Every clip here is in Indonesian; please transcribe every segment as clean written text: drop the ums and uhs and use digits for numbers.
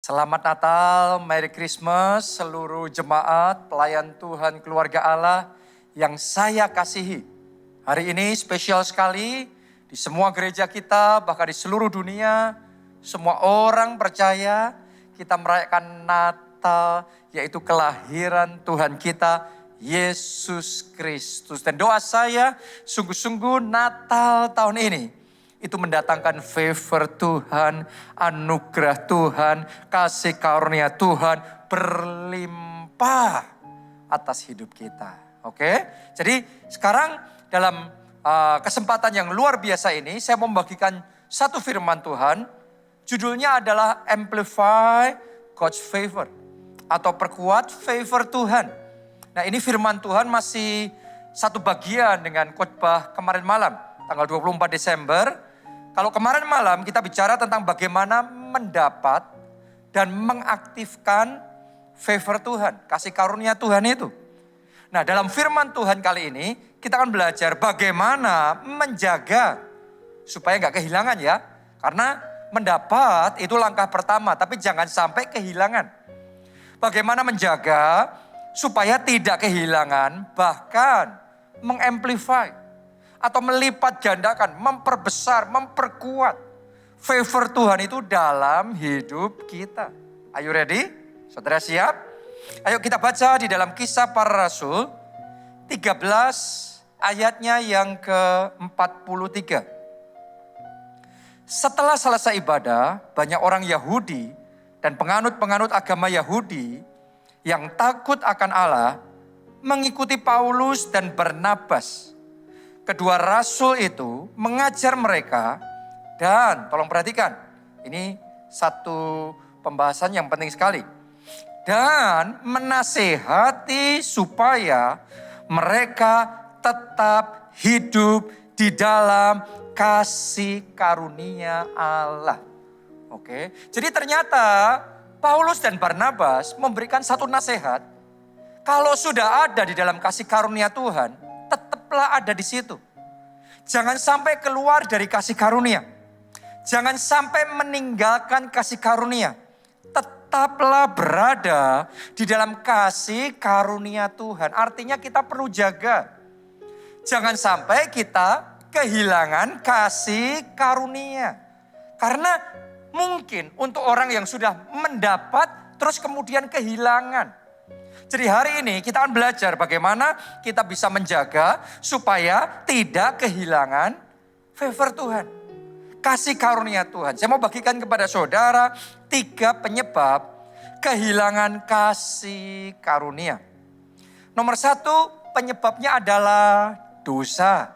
Selamat Natal, Merry Christmas, seluruh jemaat, pelayan Tuhan, keluarga Allah yang saya kasihi. Hari ini spesial sekali di semua gereja kita, bahkan di seluruh dunia, semua orang percaya kita merayakan Natal, yaitu kelahiran Tuhan kita, Yesus Kristus. Dan doa saya, sungguh-sungguh Natal tahun ini, itu mendatangkan favor Tuhan, anugerah Tuhan, kasih karunia Tuhan berlimpah atas hidup kita. Oke, jadi sekarang dalam kesempatan yang luar biasa ini, saya mau membagikan satu firman Tuhan. Judulnya adalah Amplify God's Favor, atau perkuat favor Tuhan. Nah, ini firman Tuhan masih satu bagian dengan khotbah kemarin malam, tanggal 24 Desember. Kalau kemarin malam kita bicara tentang bagaimana mendapat dan mengaktifkan favor Tuhan, kasih karunia Tuhan itu. Nah, dalam firman Tuhan kali ini kita akan belajar bagaimana menjaga supaya nggak kehilangan ya. Karena mendapat itu langkah pertama, tapi jangan sampai kehilangan. Bagaimana menjaga supaya tidak kehilangan, bahkan mengamplify atau melipat gandakan, memperbesar, memperkuat favor Tuhan itu dalam hidup kita. Are you ready? Saudara siap? Ayo kita baca di dalam Kisah Para Rasul 13 ayatnya yang ke-43. Setelah selesai ibadah, banyak orang Yahudi dan penganut-penganut agama Yahudi yang takut akan Allah mengikuti Paulus dan Barnabas. Kedua rasul itu mengajar mereka dan tolong perhatikan, ini satu pembahasan yang penting sekali. Dan menasehati supaya mereka tetap hidup di dalam kasih karunia Allah. Oke, jadi ternyata Paulus dan Barnabas memberikan satu nasihat. Kalau sudah ada di dalam kasih karunia Tuhan, tetaplah ada di situ. Jangan sampai keluar dari kasih karunia. Jangan sampai meninggalkan kasih karunia. Tetaplah berada di dalam kasih karunia Tuhan. Artinya kita perlu jaga. Jangan sampai kita kehilangan kasih karunia. Karena mungkin untuk orang yang sudah mendapat terus kemudian kehilangan. Jadi hari ini kita akan belajar bagaimana kita bisa menjaga supaya tidak kehilangan favor Tuhan. Kasih karunia Tuhan. Saya mau bagikan kepada saudara 3 penyebab kehilangan kasih karunia. Nomor 1, penyebabnya adalah dosa.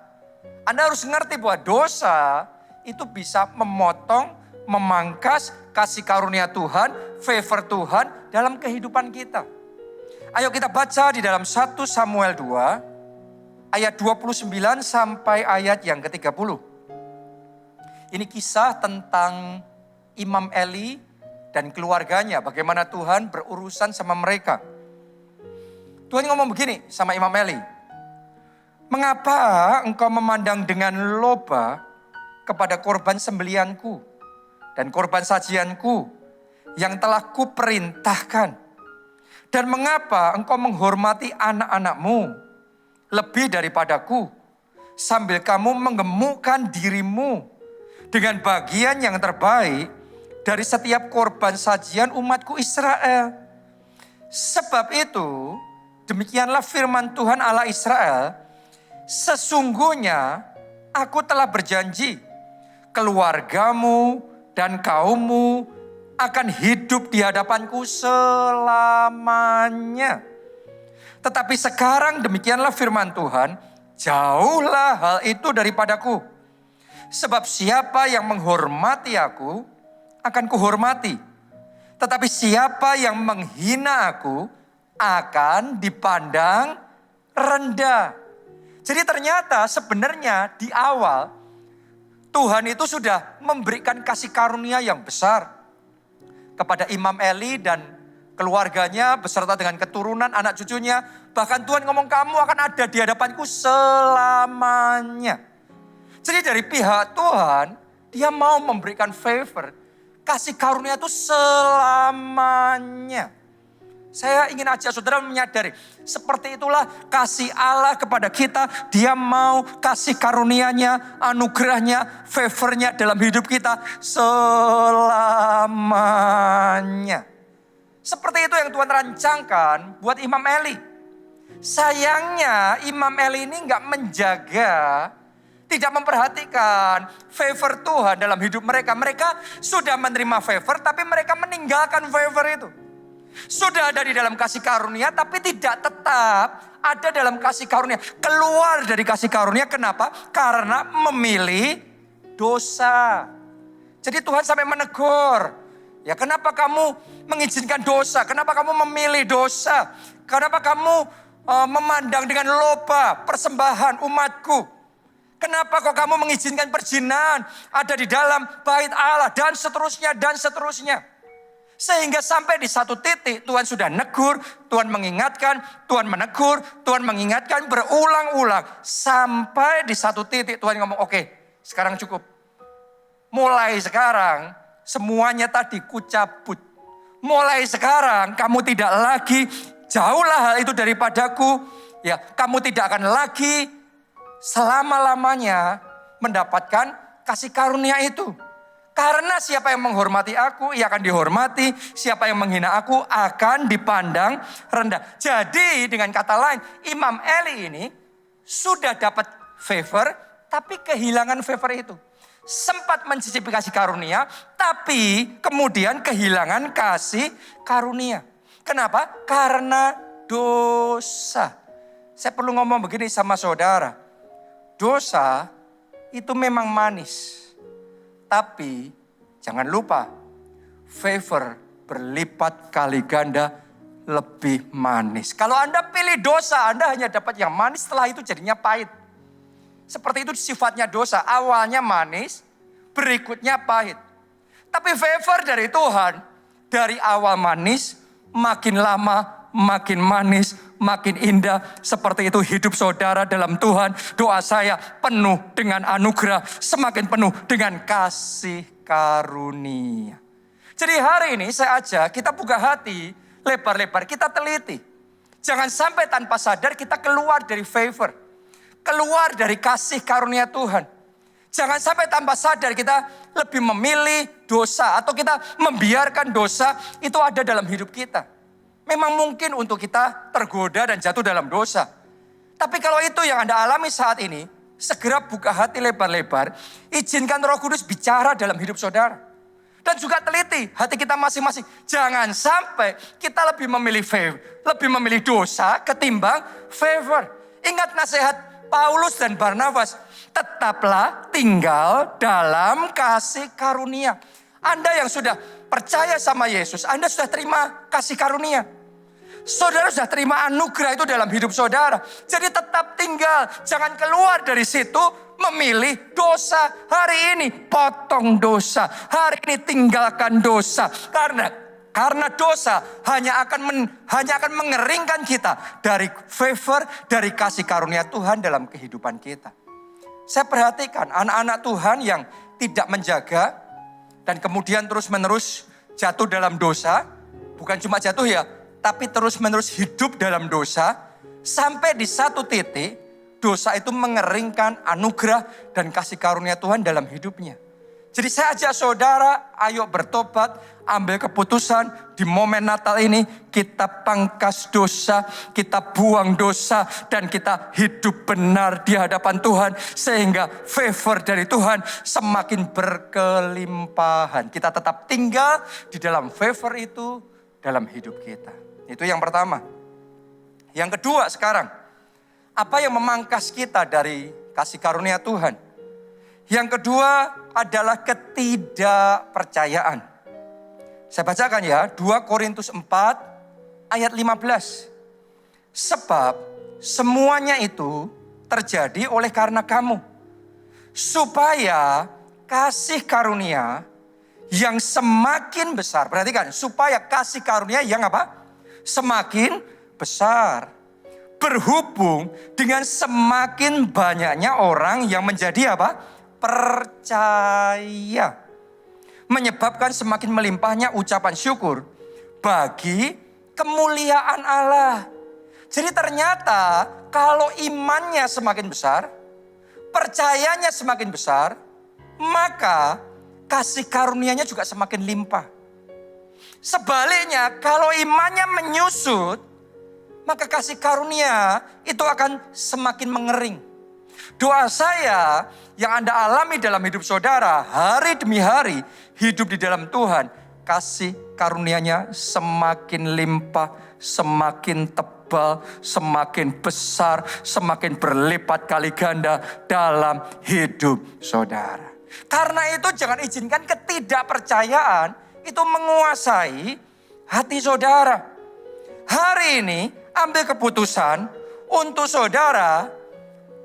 Anda harus ngerti bahwa dosa itu bisa memotong, memangkas kasih karunia Tuhan, favor Tuhan dalam kehidupan kita. Ayo kita baca di dalam 1 Samuel 2 ayat 29 sampai ayat yang ke-30. Ini kisah tentang Imam Eli dan keluarganya, bagaimana Tuhan berurusan sama mereka. Tuhan ngomong begini sama Imam Eli. Mengapa engkau memandang dengan loba kepada korban sembelianku dan korban sajianku yang telah kuperintahkan? Dan mengapa engkau menghormati anak-anakmu lebih daripadaku, sambil kamu menggemukkan dirimu dengan bagian yang terbaik dari setiap korban sajian umatku Israel? Sebab itu, demikianlah firman Tuhan Allah Israel, sesungguhnya aku telah berjanji, keluargamu dan kaummu akan hidup di hadapanku selamanya. Tetapi sekarang demikianlah firman Tuhan, jauhlah hal itu daripadaku. Sebab siapa yang menghormati aku, akan kuhormati. Tetapi siapa yang menghina aku, akan dipandang rendah. Jadi ternyata sebenarnya di awal, Tuhan itu sudah memberikan kasih karunia yang besar kepada Imam Eli dan keluarganya beserta dengan keturunan anak cucunya. Bahkan Tuhan ngomong kamu akan ada di hadapanku selamanya. Jadi dari pihak Tuhan, dia mau memberikan favor, kasih karunia itu selamanya. Saya ingin ajak saudara menyadari, seperti itulah kasih Allah kepada kita. Dia mau kasih karunia-Nya, anugerahnya, favornya dalam hidup kita selamanya. Seperti itu yang Tuhan rancangkan buat Imam Eli. Sayangnya Imam Eli ini gak menjaga, tidak memperhatikan favor Tuhan dalam hidup mereka. Mereka sudah menerima favor, tapi mereka meninggalkan favor itu. Sudah ada di dalam kasih karunia, tapi tidak tetap ada dalam kasih karunia. Keluar dari kasih karunia, kenapa? Karena memilih dosa. Jadi Tuhan sampai menegur. Ya, kenapa kamu mengizinkan dosa? Kenapa kamu memilih dosa? Kenapa kamu memandang dengan loba persembahan umatku? Kenapa kok kamu mengizinkan perzinahan ada di dalam bait Allah dan seterusnya dan seterusnya? Sehingga sampai di satu titik Tuhan sudah negur, Tuhan mengingatkan, Tuhan menegur, Tuhan mengingatkan berulang-ulang. Sampai di satu titik Tuhan ngomong, oke, sekarang cukup. Mulai sekarang semuanya tadi kucabut. Mulai sekarang kamu tidak lagi, jauhlah hal itu daripadaku. Ya, kamu tidak akan lagi selama-lamanya mendapatkan kasih karunia itu. Karena siapa yang menghormati aku, ia akan dihormati. Siapa yang menghina aku akan dipandang rendah. Jadi dengan kata lain, Imam Eli ini sudah dapat favor, tapi kehilangan favor itu. Sempat mencicipi kasih karunia, tapi kemudian kehilangan kasih karunia. Kenapa? Karena dosa. Saya perlu ngomong begini sama saudara. Dosa itu memang manis. Tapi jangan lupa, favor berlipat kali ganda lebih manis. Kalau Anda pilih dosa, Anda hanya dapat yang manis, setelah itu jadinya pahit. Seperti itu sifatnya dosa, awalnya manis, berikutnya pahit. Tapi favor dari Tuhan, dari awal manis, makin lama makin manis, makin indah. Seperti itu hidup saudara dalam Tuhan. Doa saya penuh dengan anugerah, semakin penuh dengan kasih karunia. Jadi hari ini saya ajak kita buka hati lebar-lebar, kita teliti. Jangan sampai tanpa sadar kita keluar dari favor, keluar dari kasih karunia Tuhan. Jangan sampai tanpa sadar kita lebih memilih dosa atau kita membiarkan dosa itu ada dalam hidup kita. Memang mungkin untuk kita tergoda dan jatuh dalam dosa. Tapi kalau itu yang Anda alami saat ini, segera buka hati lebar-lebar. Izinkan Roh Kudus bicara dalam hidup saudara. Dan juga teliti hati kita masing-masing. Jangan sampai kita lebih memilih favor, lebih memilih dosa ketimbang favor. Ingat nasihat Paulus dan Barnabas. Tetaplah tinggal dalam kasih karunia. Anda yang sudah percaya sama Yesus, Anda sudah terima kasih karunia. Saudara sudah terima anugerah itu dalam hidup saudara. Jadi tetap tinggal. Jangan keluar dari situ memilih dosa. Hari ini potong dosa. Hari ini tinggalkan dosa. Karena dosa hanya akan mengeringkan kita dari favor, dari kasih karunia Tuhan dalam kehidupan kita. Saya perhatikan anak-anak Tuhan yang tidak menjaga dan kemudian terus-menerus jatuh dalam dosa. Bukan cuma jatuh ya, tapi terus-menerus hidup dalam dosa, sampai di satu titik, dosa itu mengeringkan anugerah dan kasih karunia Tuhan dalam hidupnya. Jadi saya ajak saudara, ayo bertobat, ambil keputusan di momen Natal ini, kita pangkas dosa, kita buang dosa, dan kita hidup benar di hadapan Tuhan, sehingga favor dari Tuhan semakin berkelimpahan. Kita tetap tinggal di dalam favor itu dalam hidup kita. Itu yang pertama. Yang kedua sekarang, apa yang memangkas kita dari kasih karunia Tuhan? Yang kedua adalah ketidakpercayaan. Saya bacakan ya, 2 Korintus 4 ayat 15. Sebab semuanya itu terjadi oleh karena kamu, supaya kasih karunia yang semakin besar. Perhatikan, supaya kasih karunia yang apa? Semakin besar. Berhubung dengan semakin banyaknya orang yang menjadi apa? Percaya. menyebabkan semakin melimpahnya ucapan syukur bagi kemuliaan Allah. Jadi ternyata kalau imannya semakin besar, percayanya semakin besar, maka kasih karunia-Nya juga semakin limpah. Sebaliknya, kalau imannya menyusut, maka kasih karunia itu akan semakin mengering. Doa saya yang Anda alami dalam hidup saudara, hari demi hari hidup di dalam Tuhan, kasih karunia-Nya semakin limpah, semakin tebal, semakin besar, semakin berlipat kali ganda dalam hidup saudara. Karena itu jangan izinkan ketidakpercayaan itu menguasai hati saudara. Hari ini ambil keputusan untuk saudara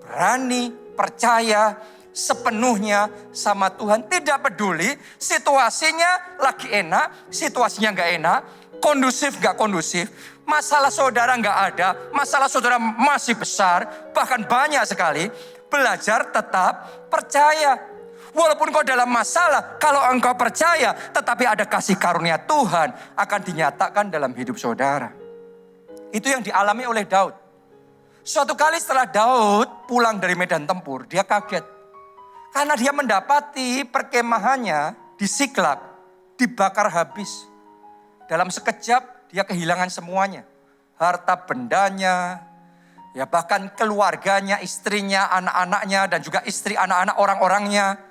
berani percaya sepenuhnya sama Tuhan. Tidak peduli situasinya lagi enak, situasinya gak enak, kondusif gak kondusif. Masalah saudara gak ada, masalah saudara masih besar, bahkan banyak sekali. Belajar tetap percaya. Walaupun kau dalam masalah, kalau engkau percaya, tetapi ada kasih karunia Tuhan akan dinyatakan dalam hidup saudara. Itu yang dialami oleh Daud. Suatu kali setelah Daud pulang dari medan tempur, dia kaget. Karena dia mendapati perkemahannya di Siklag, dibakar habis. Dalam sekejap dia kehilangan semuanya. Harta bendanya, ya bahkan keluarganya, istrinya, anak-anaknya, dan juga istri anak-anak orang-orangnya.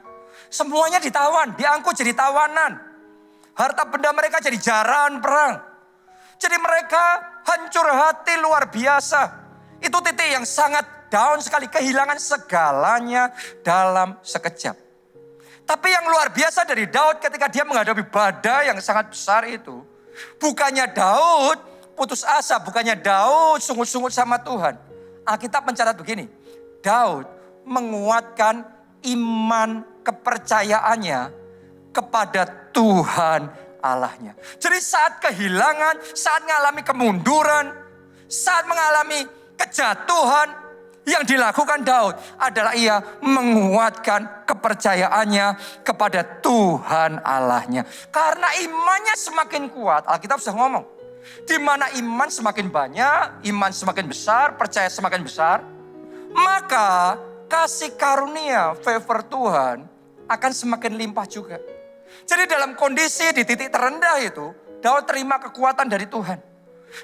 Semuanya ditawan, diangkut jadi tawanan. Harta benda mereka jadi jaran perang. Jadi mereka hancur hati luar biasa. Itu titik yang sangat down sekali, kehilangan segalanya dalam sekejap. Tapi yang luar biasa dari Daud ketika dia menghadapi badai yang sangat besar itu, bukannya Daud putus asa, bukannya Daud sungut-sungut sama Tuhan. Alkitab mencatat begini, Daud menguatkan iman kepercayaannya kepada Tuhan Allahnya. Jadi saat kehilangan, saat mengalami kemunduran, saat mengalami kejatuhan, yang dilakukan Daud adalah ia menguatkan kepercayaannya kepada Tuhan Allahnya. Karena imannya semakin kuat, Alkitab sudah ngomong, di mana iman semakin banyak, iman semakin besar, percaya semakin besar, maka kasih karunia, favor Tuhan akan semakin limpah juga. Jadi dalam kondisi di titik terendah itu, Daud terima kekuatan dari Tuhan.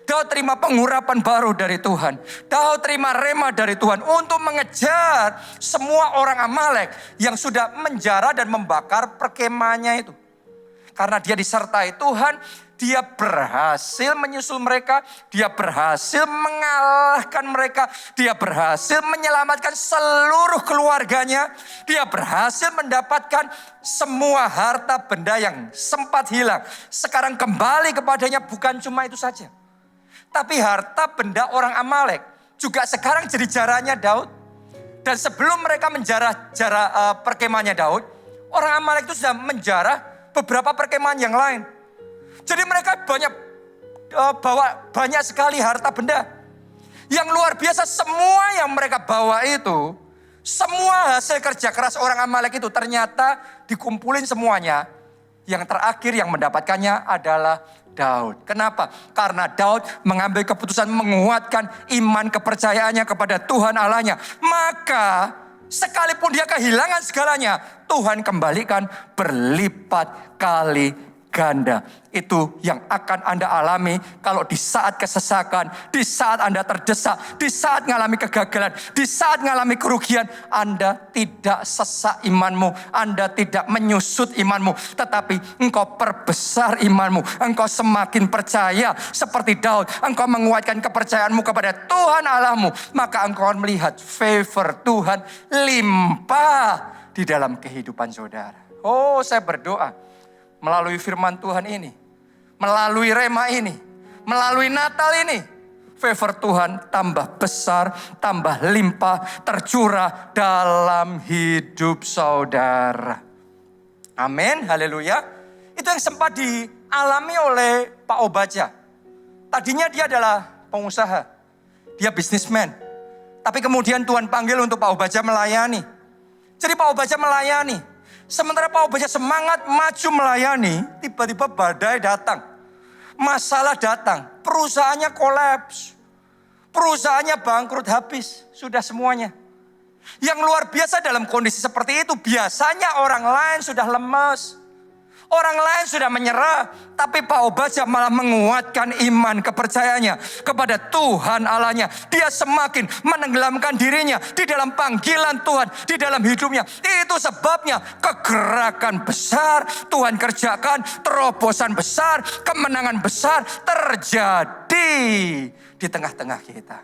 Daud terima pengurapan baru dari Tuhan. Daud terima rema dari Tuhan untuk mengejar semua orang Amalek yang sudah menjara dan membakar perkemahannya itu. Karena dia disertai Tuhan, dia berhasil menyusul mereka, dia berhasil mengalahkan mereka, dia berhasil menyelamatkan seluruh keluarganya, dia berhasil mendapatkan semua harta benda yang sempat hilang. Sekarang kembali kepadanya, bukan cuma itu saja. Tapi harta benda orang Amalek juga sekarang jadi jaranya Daud. Dan sebelum mereka menjarah perkemahannya Daud, orang Amalek itu sudah menjarah beberapa perkemahan yang lain. Jadi mereka bawa banyak sekali harta benda. Yang luar biasa, semua yang mereka bawa itu, semua hasil kerja keras orang Amalek itu ternyata dikumpulin semuanya. Yang terakhir yang mendapatkannya adalah Daud. Kenapa? Karena Daud mengambil keputusan menguatkan iman kepercayaannya kepada Tuhan Allahnya. Maka sekalipun dia kehilangan segalanya, Tuhan kembalikan berlipat kali ganda. Itu yang akan Anda alami kalau di saat kesesakan, di saat Anda terdesak, di saat mengalami kegagalan, di saat mengalami kerugian. Anda tidak sesak imanmu, Anda tidak menyusut imanmu, tetapi engkau perbesar imanmu. Engkau semakin percaya seperti Daud. Engkau menguatkan kepercayaanmu kepada Tuhan Allahmu. Maka engkau akan melihat favor Tuhan limpah di dalam kehidupan saudara. Oh, saya berdoa melalui firman Tuhan ini, melalui rema ini, melalui Natal ini, favor Tuhan tambah besar, tambah limpah, tercurah dalam hidup saudara. Amin, haleluya. Itu yang sempat dialami oleh Pak Obadja. Tadinya dia adalah pengusaha, dia bisnismen. Tapi kemudian Tuhan panggil untuk Pak Obadja melayani. Jadi Pak Obadja melayani. Sementara Pak Obadya semangat maju melayani, tiba-tiba badai datang. Masalah datang, perusahaannya kolaps. Perusahaannya bangkrut habis, sudah semuanya. Yang luar biasa dalam kondisi seperti itu, biasanya orang lain sudah lemas. Orang lain sudah menyerah, tapi Pak Obadya malah menguatkan iman kepercayaannya kepada Tuhan Allahnya. Dia semakin menenggelamkan dirinya di dalam panggilan Tuhan, di dalam hidupnya. Itu sebabnya kegerakan besar Tuhan kerjakan, terobosan besar, kemenangan besar terjadi di tengah-tengah kita.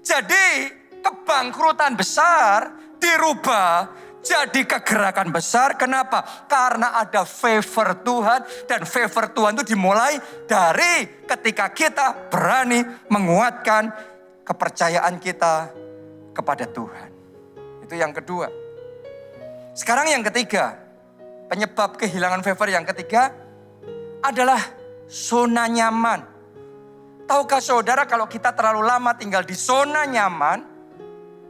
Jadi kebangkrutan besar dirubah jadi kegerakan besar. Kenapa? Karena ada favor Tuhan. Dan favor Tuhan itu dimulai dari ketika kita berani menguatkan kepercayaan kita kepada Tuhan. Itu yang kedua. Sekarang yang ketiga. Penyebab kehilangan favor yang ketiga adalah zona nyaman. Tahukah saudara kalau kita terlalu lama tinggal di zona nyaman,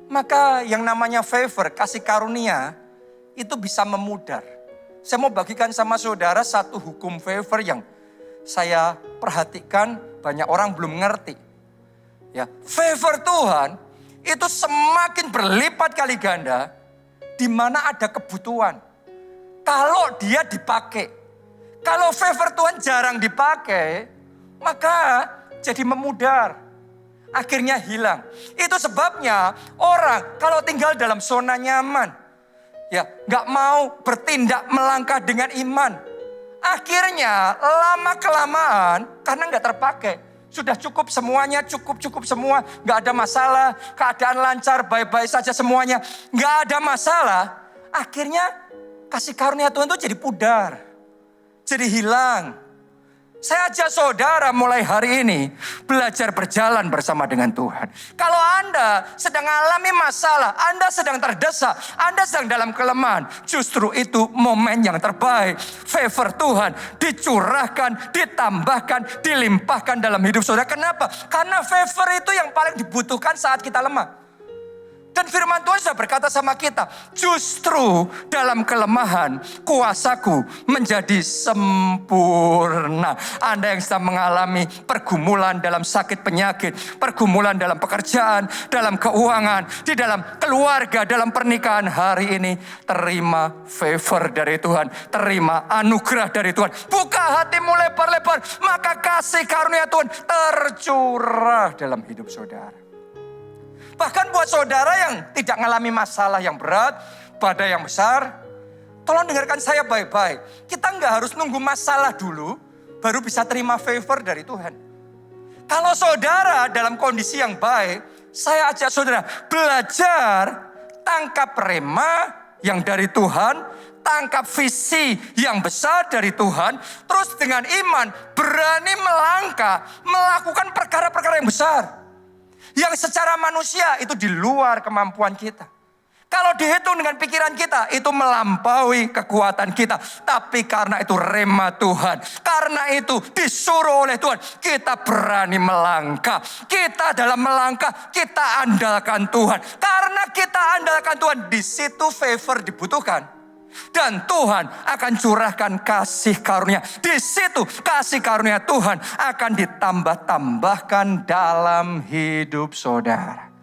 maka yang namanya favor, kasih karunia, itu bisa memudar. Saya mau bagikan sama saudara satu hukum favor yang saya perhatikan banyak orang belum ngerti. Ya, favor Tuhan itu semakin berlipat kali ganda di mana ada kebutuhan. Kalau dia dipakai. Kalau favor Tuhan jarang dipakai, maka jadi memudar. Akhirnya hilang. Itu sebabnya orang kalau tinggal dalam zona nyaman, ya nggak mau bertindak melangkah dengan iman. Akhirnya lama kelamaan karena nggak terpakai. Sudah cukup semuanya, cukup semua, nggak ada masalah, keadaan lancar, baik-baik saja semuanya, nggak ada masalah. Akhirnya kasih karunia Tuhan itu jadi pudar, jadi hilang. Saya ajak saudara mulai hari ini belajar berjalan bersama dengan Tuhan. Kalau Anda sedang alami masalah, Anda sedang terdesak, Anda sedang dalam kelemahan, justru itu momen yang terbaik. Favor Tuhan dicurahkan, ditambahkan, dilimpahkan dalam hidup saudara. Kenapa? Karena favor itu yang paling dibutuhkan saat kita lemah. Dan firman Tuhan sudah berkata sama kita, justru dalam kelemahan kuasaku menjadi sempurna. Anda yang sedang mengalami pergumulan dalam sakit penyakit, pergumulan dalam pekerjaan, dalam keuangan, di dalam keluarga, dalam pernikahan hari ini, terima favor dari Tuhan, terima anugerah dari Tuhan. Buka hatimu lebar-lebar, maka kasih karunia Tuhan tercurah dalam hidup saudara. Bahkan buat saudara yang tidak mengalami masalah yang berat, badai yang besar, tolong dengarkan saya baik-baik. Kita nggak harus nunggu masalah dulu, baru bisa terima favor dari Tuhan. Kalau saudara dalam kondisi yang baik, saya ajak saudara belajar tangkap rema yang dari Tuhan, tangkap visi yang besar dari Tuhan, terus dengan iman berani melangkah, melakukan perkara-perkara yang besar. Yang secara manusia itu di luar kemampuan kita. Kalau dihitung dengan pikiran kita, itu melampaui kekuatan kita. Tapi karena itu rema Tuhan, karena itu disuruh oleh Tuhan, kita berani melangkah. Kita dalam melangkah, kita andalkan Tuhan. Karena kita andalkan Tuhan, di situ favor dibutuhkan. Dan Tuhan akan curahkan kasih karunia. Di situ kasih karunia Tuhan akan ditambah-tambahkan dalam hidup saudara.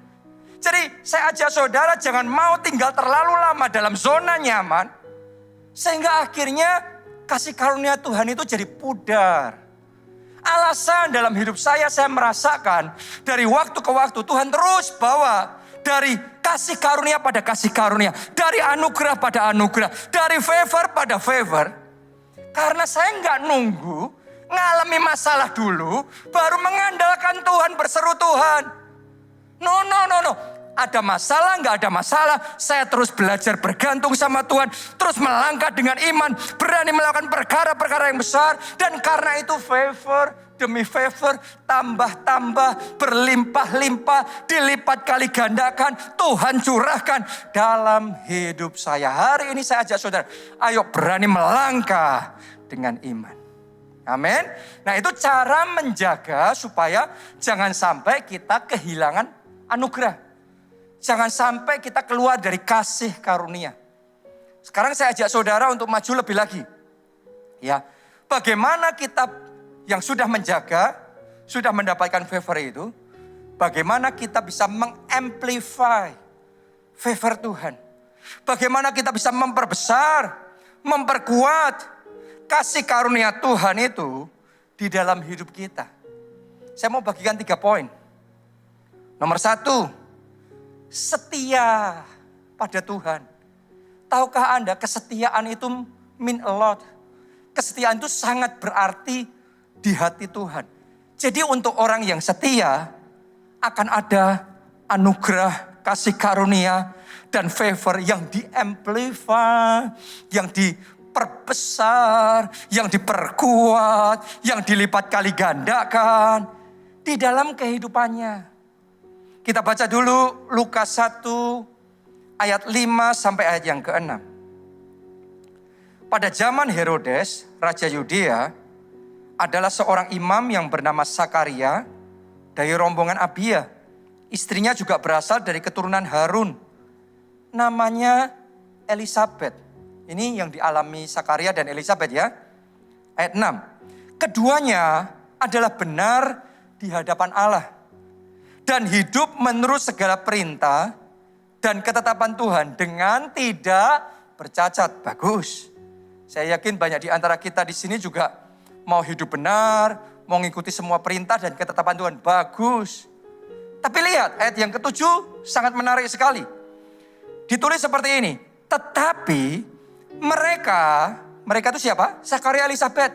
Jadi saya ajak saudara jangan mau tinggal terlalu lama dalam zona nyaman. Sehingga akhirnya kasih karunia Tuhan itu jadi pudar. Alasan dalam hidup saya merasakan dari waktu ke waktu Tuhan terus bawa. Dari kasih karunia pada kasih karunia. Dari anugerah pada anugerah. Dari favor pada favor. Karena saya nggak nunggu. Ngalami masalah dulu. Baru mengandalkan Tuhan, berseru Tuhan. No. Ada masalah, nggak ada masalah. Saya terus belajar bergantung sama Tuhan. Terus melangkah dengan iman. Berani melakukan perkara-perkara yang besar. Dan karena itu favor demi favor, tambah-tambah, berlimpah-limpah, dilipat kali gandakan, Tuhan curahkan dalam hidup saya. Hari ini saya ajak saudara, ayo berani melangkah dengan iman. Amin. Nah itu cara menjaga supaya jangan sampai kita kehilangan anugerah. Jangan sampai kita keluar dari kasih karunia. Sekarang saya ajak saudara untuk maju lebih lagi. Ya, bagaimana kita yang sudah menjaga, sudah mendapatkan favor itu, bagaimana kita bisa mengamplify favor Tuhan. Bagaimana kita bisa memperbesar, memperkuat kasih karunia Tuhan itu di dalam hidup kita. Saya mau bagikan 3 poin. Nomor 1, setia pada Tuhan. Tahukah Anda kesetiaan itu mean a lot. Kesetiaan itu sangat berarti di hati Tuhan. Jadi untuk orang yang setia akan ada anugerah, kasih karunia, dan favor yang di-amplify, yang diperbesar, yang diperkuat, yang dilipat kali gandakan di dalam kehidupannya. Kita baca dulu Lukas 1 ayat 5 sampai ayat yang ke-6. Pada zaman Herodes, Raja Yudea, adalah seorang imam yang bernama Sakaria dari rombongan Abia. Istrinya juga berasal dari keturunan Harun. Namanya Elisabet. Ini yang dialami Sakaria dan Elisabet ya. Ayat 6. Keduanya adalah benar di hadapan Allah dan hidup menurut segala perintah dan ketetapan Tuhan dengan tidak bercacat. Bagus. Saya yakin banyak di antara kita di sini juga mau hidup benar, mau mengikuti semua perintah dan ketetapan Tuhan. Bagus. Tapi lihat ayat yang ke-7 sangat menarik sekali. Ditulis seperti ini. Tetapi mereka itu siapa? Sakaria, Elisabet.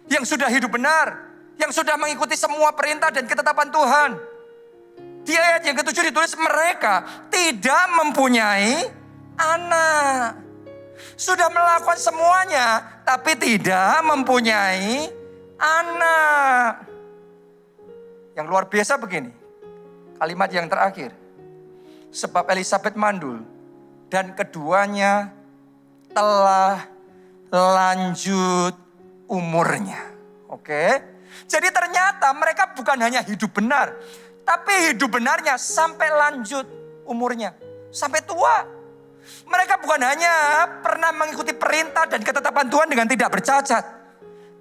Yang sudah hidup benar. Yang sudah mengikuti semua perintah dan ketetapan Tuhan. Di ayat yang ke-7 ditulis mereka tidak mempunyai anak. Sudah melakukan semuanya tapi tidak mempunyai anak. Yang luar biasa begini. Kalimat yang terakhir. Sebab Elisabet mandul dan keduanya telah lanjut umurnya. Oke. Jadi ternyata mereka bukan hanya hidup benar, tapi hidup benarnya sampai lanjut umurnya, sampai tua. Mereka bukan hanya pernah mengikuti perintah dan ketetapan Tuhan dengan tidak bercacat.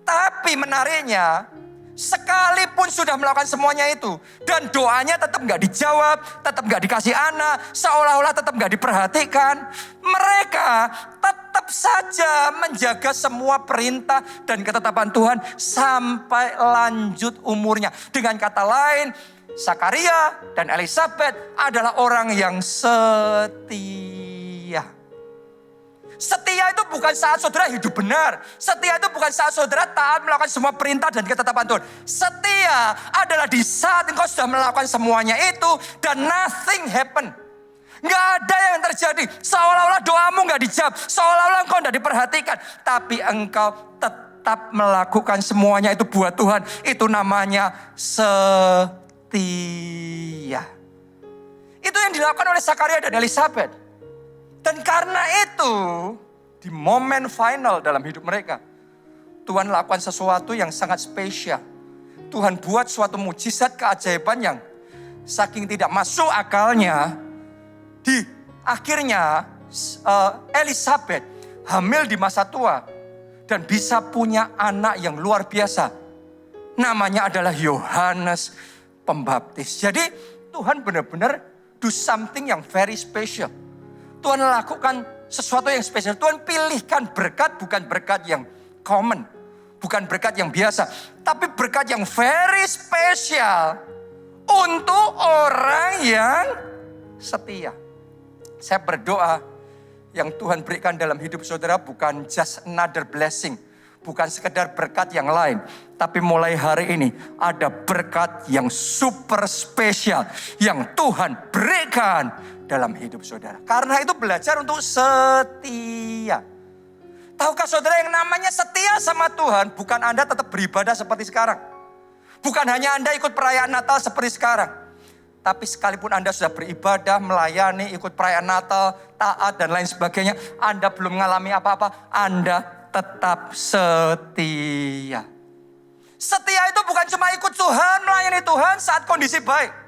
Tapi menariknya, sekalipun sudah melakukan semuanya itu, dan doanya tetap gak dijawab, tetap gak dikasih anak, seolah-olah tetap gak diperhatikan. Mereka tetap saja menjaga semua perintah dan ketetapan Tuhan sampai lanjut umurnya. Dengan kata lain, Sakaria dan Elisabet adalah orang yang setia. Setia itu bukan saat saudara hidup benar. Setia itu bukan saat saudara taat melakukan semua perintah dan ketetapan Tuhan. Setia adalah di saat engkau sudah melakukan semuanya itu dan nothing happen. Gak ada yang terjadi. Seolah-olah doamu gak dijawab. Seolah-olah engkau gak diperhatikan. Tapi engkau tetap melakukan semuanya itu buat Tuhan. Itu namanya setia. Itu yang dilakukan oleh Sakaria dan Elisabet. Dan karena itu, di momen final dalam hidup mereka, Tuhan lakukan sesuatu yang sangat spesial. Tuhan buat suatu mujizat keajaiban yang saking tidak masuk akalnya, di akhirnya Elisabet hamil di masa tua dan bisa punya anak yang luar biasa. Namanya adalah Yohanes Pembaptis. Jadi Tuhan benar-benar do something yang very special. Tuhan lakukan sesuatu yang spesial. Tuhan pilihkan berkat, bukan berkat yang common. Bukan berkat yang biasa. Tapi berkat yang very special. Untuk orang yang setia. Saya berdoa yang Tuhan berikan dalam hidup saudara bukan just another blessing. Bukan sekedar berkat yang lain. Tapi mulai hari ini ada berkat yang super spesial. Yang Tuhan berikan dalam hidup saudara. Karena itu belajar untuk setia. Tahukah saudara yang namanya setia sama Tuhan, bukan Anda tetap beribadah seperti sekarang. Bukan hanya Anda ikut perayaan Natal seperti sekarang. Tapi sekalipun Anda sudah beribadah, melayani, ikut perayaan Natal, taat dan lain sebagainya, Anda belum mengalami apa-apa, Anda tetap setia. Setia itu bukan cuma ikut Tuhan, melayani Tuhan saat kondisi baik.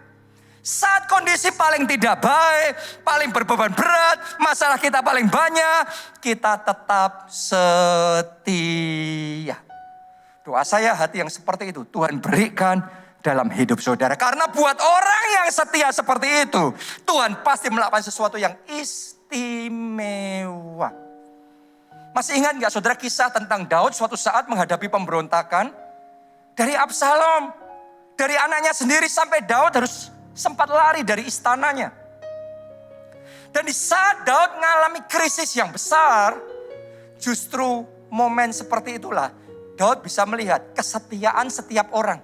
Saat kondisi paling tidak baik, paling berbeban berat, masalah kita paling banyak, kita tetap setia. Doa saya hati yang seperti itu Tuhan berikan dalam hidup saudara. Karena buat orang yang setia seperti itu, Tuhan pasti melakukan sesuatu yang istimewa. Masih ingat gak saudara kisah tentang Daud suatu saat menghadapi pemberontakan dari Absalom. Dari anaknya sendiri sampai Daud harus sempat lari dari istananya. Dan di saat Daud mengalami krisis yang besar, justru momen seperti itulah Daud bisa melihat kesetiaan setiap orang.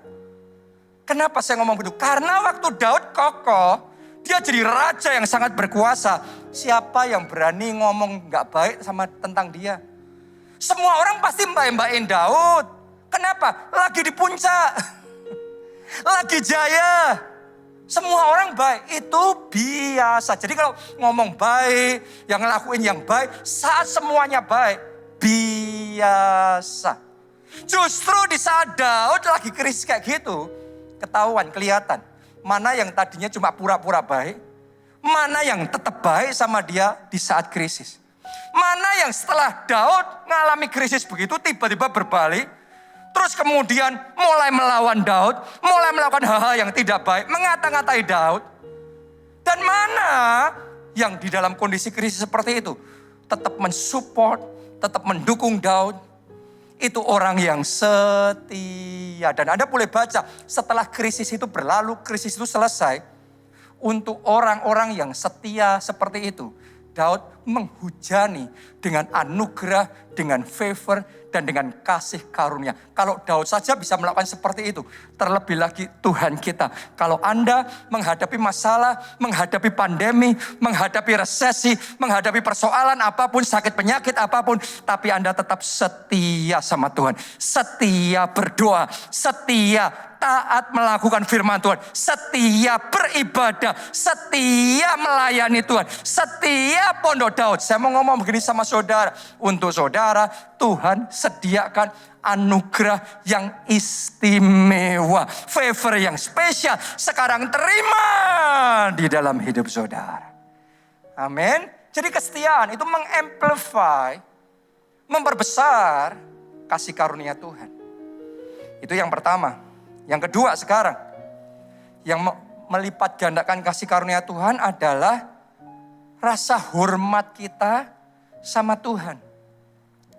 Kenapa saya ngomong begitu? Karena waktu Daud kokoh, dia jadi raja yang sangat berkuasa. Siapa yang berani ngomong gak baik sama tentang dia? Semua orang pasti mbak-mbakin Daud. Kenapa? Lagi di puncak. Lagi jaya. Semua orang baik, itu biasa. Jadi kalau ngomong baik, yang ngelakuin yang baik, saat semuanya baik, biasa. Justru di saat Daud lagi krisis kayak gitu, ketahuan, kelihatan. Mana yang tadinya cuma pura-pura baik, mana yang tetap baik sama dia di saat krisis. Mana yang setelah Daud mengalami krisis begitu, tiba-tiba berbalik, terus kemudian mulai melawan Daud, mulai melakukan hal-hal yang tidak baik, mengata-ngatai Daud. Dan mana yang di dalam kondisi krisis seperti itu, tetap mensupport, tetap mendukung Daud. Itu orang yang setia. Dan Anda boleh baca, setelah krisis itu berlalu, krisis itu selesai. Untuk orang-orang yang setia seperti itu, Daud menghujani dengan anugerah, dengan favor, dan dengan kasih karunia. Kalau Daud saja bisa melakukan seperti itu, terlebih lagi Tuhan kita. Kalau Anda menghadapi masalah, menghadapi pandemi, menghadapi resesi, menghadapi persoalan apapun, sakit penyakit apapun, tapi Anda tetap setia sama Tuhan. Setia berdoa, setia taat melakukan firman Tuhan, setia beribadah, setia melayani Tuhan, setia pondok Daud. Saya mau ngomong begini sama saudara, untuk saudara Tuhan sediakan anugerah yang istimewa, favor yang spesial. Sekarang terima di dalam hidup saudara. Amin. Jadi kesetiaan itu mengamplify, memperbesar kasih karunia Tuhan. Itu yang pertama. Yang kedua sekarang, yang melipat gandakan kasih karunia Tuhan adalah rasa hormat kita sama Tuhan.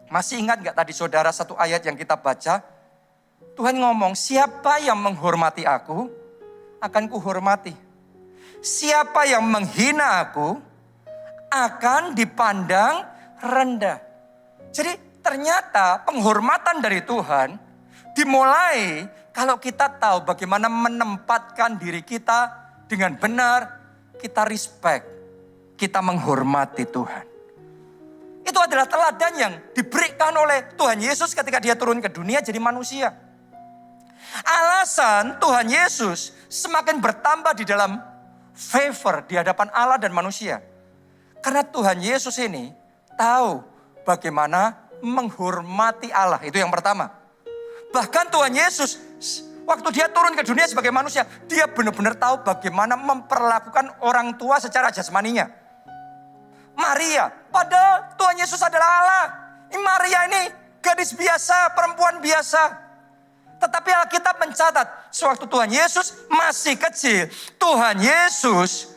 Masih ingat gak tadi saudara satu ayat yang kita baca? Tuhan ngomong, siapa yang menghormati aku, akan kuhormati. Siapa yang menghina aku, akan dipandang rendah. Jadi ternyata penghormatan dari Tuhan dimulai kalau kita tahu bagaimana menempatkan diri kita dengan benar, kita respect, kita menghormati Tuhan. Itu adalah teladan yang diberikan oleh Tuhan Yesus ketika dia turun ke dunia jadi manusia. Alasan Tuhan Yesus semakin bertambah di dalam favor di hadapan Allah dan manusia. Karena Tuhan Yesus ini tahu bagaimana menghormati Allah. Itu yang pertama. Bahkan Tuhan Yesus waktu dia turun ke dunia sebagai manusia, dia benar-benar tahu bagaimana memperlakukan orang tua secara jasmaninya. Maria, padahal Tuhan Yesus adalah Allah. Maria ini gadis biasa, perempuan biasa. Tetapi Alkitab mencatat, sewaktu Tuhan Yesus masih kecil, Tuhan Yesus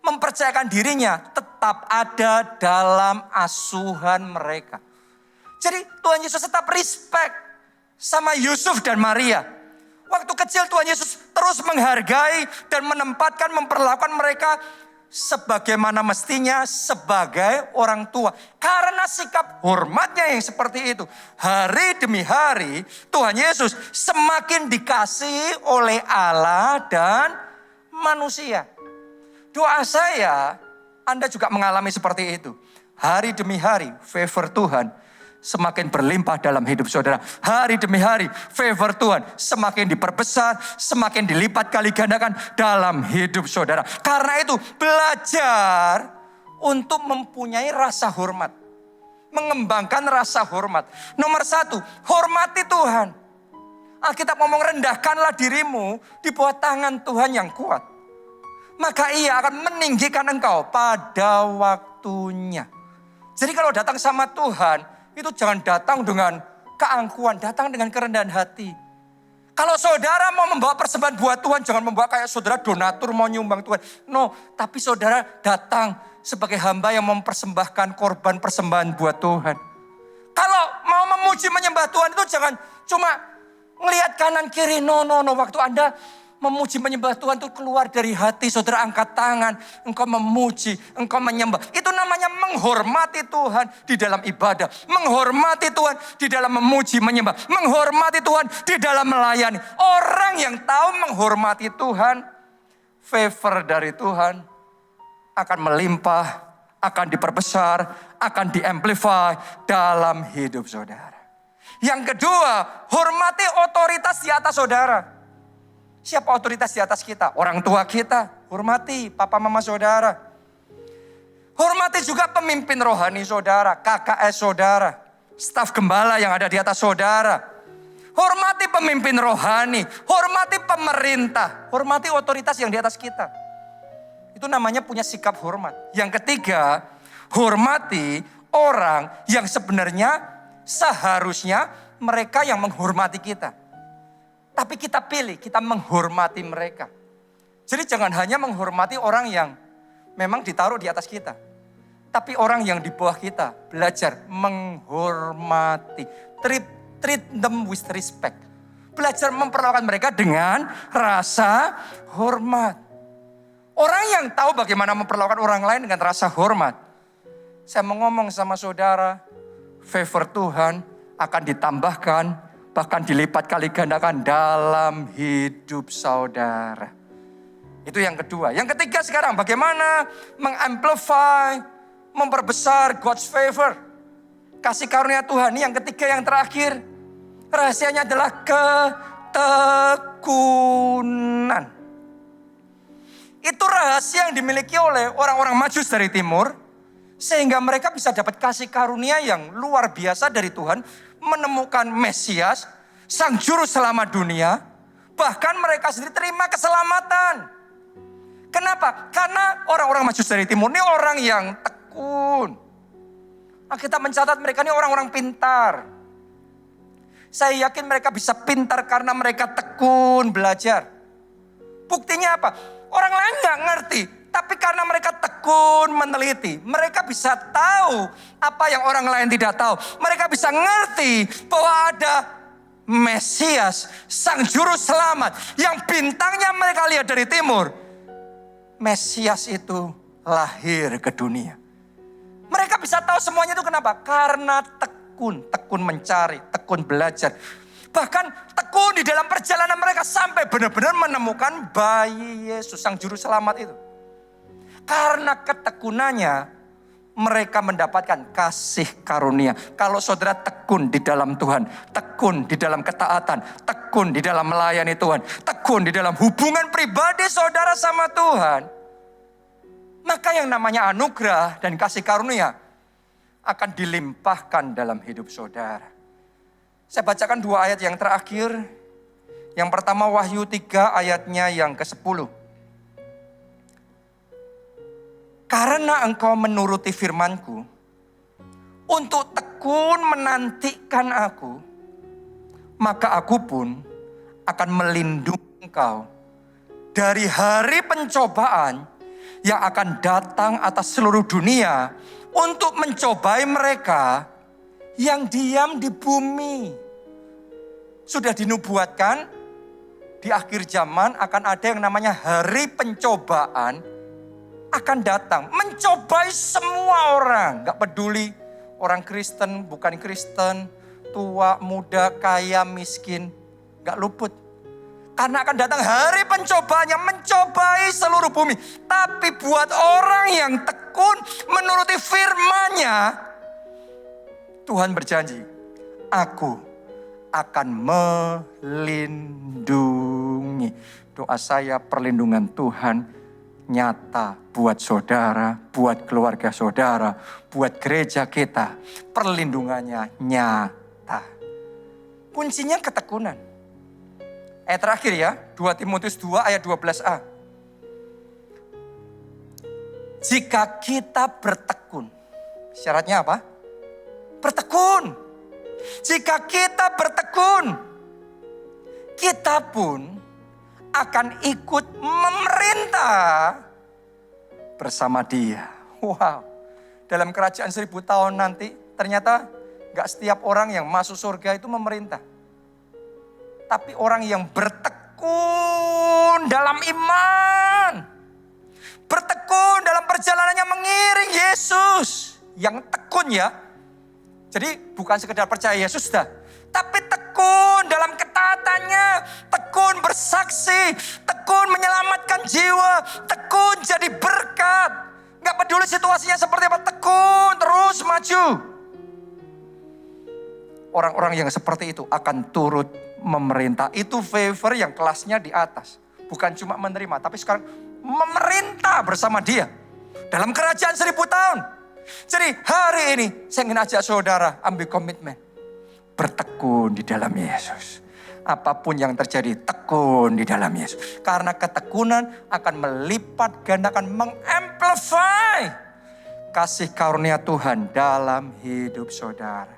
mempercayakan dirinya tetap ada dalam asuhan mereka. Jadi Tuhan Yesus tetap respect sama Yusuf dan Maria. Waktu kecil Tuhan Yesus terus menghargai dan menempatkan, memperlakukan mereka sebagaimana mestinya sebagai orang tua. Karena sikap hormatnya yang seperti itu, hari demi hari Tuhan Yesus semakin dikasihi oleh Allah dan manusia. Doa saya, Anda juga mengalami seperti itu. Hari demi hari favor Tuhan semakin berlimpah dalam hidup saudara. Hari demi hari favor Tuhan semakin diperbesar, semakin dilipat kali gandakan dalam hidup saudara. Karena itu belajar untuk mempunyai rasa hormat. Mengembangkan rasa hormat. Nomor 1, hormati Tuhan. Alkitab ngomong rendahkanlah dirimu di bawah tangan Tuhan yang kuat. maka ia akan meninggikan engkau pada waktunya. Jadi kalau datang sama Tuhan, itu jangan datang dengan keangkuhan, datang dengan kerendahan hati. Kalau saudara mau membawa persembahan buat Tuhan, jangan membawa kayak saudara donatur mau nyumbang Tuhan. No, tapi saudara datang sebagai hamba yang mempersembahkan korban persembahan buat Tuhan. Kalau mau memuji menyembah Tuhan itu jangan cuma ngelihat kanan kiri. No. Waktu Anda memuji menyembah Tuhan itu keluar dari hati. Saudara angkat tangan, engkau memuji, engkau menyembah. Itu namanya menghormati Tuhan di dalam ibadah. Menghormati Tuhan di dalam memuji menyembah. Menghormati Tuhan di dalam melayani. Orang yang tahu menghormati Tuhan, favor dari Tuhan akan melimpah, akan diperbesar, akan diamplify dalam hidup saudara. Yang kedua, hormati otoritas di atas saudara. Siapa otoritas di atas kita? Orang tua kita. Hormati papa mama saudara. Hormati juga pemimpin rohani saudara, KKS saudara, staf gembala yang ada di atas saudara. Hormati pemimpin rohani, hormati pemerintah, hormati otoritas yang di atas kita. Itu namanya punya sikap hormat. Yang ketiga, hormati orang yang sebenarnya seharusnya mereka yang menghormati kita. Tapi kita pilih, kita menghormati mereka. Jadi jangan hanya menghormati orang yang memang ditaruh di atas kita. Tapi orang yang di bawah kita, belajar menghormati. Treat them with respect. Belajar memperlakukan mereka dengan rasa hormat. Orang yang tahu bagaimana memperlakukan orang lain dengan rasa hormat. Saya mau ngomong sama saudara, favor Tuhan akan ditambahkan, bahkan dilipat kali gandakan dalam hidup saudara. Itu yang kedua. Yang ketiga sekarang bagaimana mengamplify, memperbesar God's favor. Kasih karunia Tuhan. Ini yang ketiga, yang terakhir. Rahasianya adalah ketekunan. Itu rahasia yang dimiliki oleh orang-orang Majus dari timur. Sehingga mereka bisa dapat kasih karunia yang luar biasa dari Tuhan. Menemukan Mesias, Sang Juru Selamat dunia. Bahkan mereka sendiri terima keselamatan. Kenapa? Karena orang-orang Majus dari timur ini orang yang tekun. Kita mencatat mereka ini orang-orang pintar. Saya yakin mereka bisa pintar karena mereka tekun belajar. Buktinya apa? Orang lain gak ngerti. Tapi karena mereka tekun meneliti, mereka bisa tahu apa yang orang lain tidak tahu. Mereka bisa ngerti bahwa ada Mesias, Sang Juru Selamat, yang bintangnya mereka lihat dari timur. Mesias itu lahir ke dunia. Mereka bisa tahu semuanya itu kenapa? Karena tekun mencari, tekun belajar. Bahkan tekun di dalam perjalanan mereka sampai benar-benar menemukan bayi Yesus, Sang Juru Selamat itu. Karena ketekunannya mereka mendapatkan kasih karunia. Kalau saudara tekun di dalam Tuhan, tekun di dalam ketaatan, tekun di dalam melayani Tuhan, tekun di dalam hubungan pribadi saudara sama Tuhan, maka yang namanya anugerah dan kasih karunia akan dilimpahkan dalam hidup saudara. Saya bacakan 2 ayat yang terakhir. Yang pertama Wahyu 3 ayatnya yang ke-10. Karena engkau menuruti firman-Ku, untuk tekun menantikan Aku, maka Aku pun akan melindungi engkau dari hari pencobaan yang akan datang atas seluruh dunia untuk mencobai mereka yang diam di bumi. Sudah dinubuatkan di akhir zaman akan ada yang namanya hari pencobaan akan datang. Mencobai semua orang. Gak peduli orang Kristen, bukan Kristen, tua, muda, kaya, miskin. Gak luput. Karena akan datang hari pencobaan yang mencobai seluruh bumi. Tapi buat orang yang tekun menuruti firman-Nya, Tuhan berjanji, Aku akan melindungi. Doa saya perlindungan Tuhan nyata buat saudara, buat keluarga saudara, buat gereja kita. Perlindungannya nyata. Kuncinya ketekunan. Ayat terakhir ya, 2 Timotius 2 ayat 12a. Jika kita bertekun. Syaratnya apa? Bertekun. Jika kita bertekun, kita pun akan ikut memerintah bersama Dia. Wow. Dalam kerajaan 1000 tahun nanti, ternyata gak setiap orang yang masuk surga itu memerintah. Tapi orang yang bertekun dalam iman. Bertekun dalam perjalanannya mengiring Yesus. Yang tekun ya. Jadi bukan sekedar percaya Yesus dah. Tapi tekun dalam ketaatannya. Tekun bersaksi. Tekun menyelamatkan jiwa. Tekun jadi berkat. Gak peduli situasinya seperti apa. Tekun terus maju. Orang-orang yang seperti itu akan turut memerintah. Itu favor yang kelasnya di atas. Bukan cuma menerima, tapi sekarang memerintah bersama Dia. Dalam kerajaan 1000 tahun. Jadi hari ini saya ingin ajak saudara ambil komitmen. Bertekun di dalam Yesus. Apapun yang terjadi, tekun di dalam Yesus. Karena ketekunan akan melipat gandakan, mengamplify kasih karunia Tuhan dalam hidup saudara.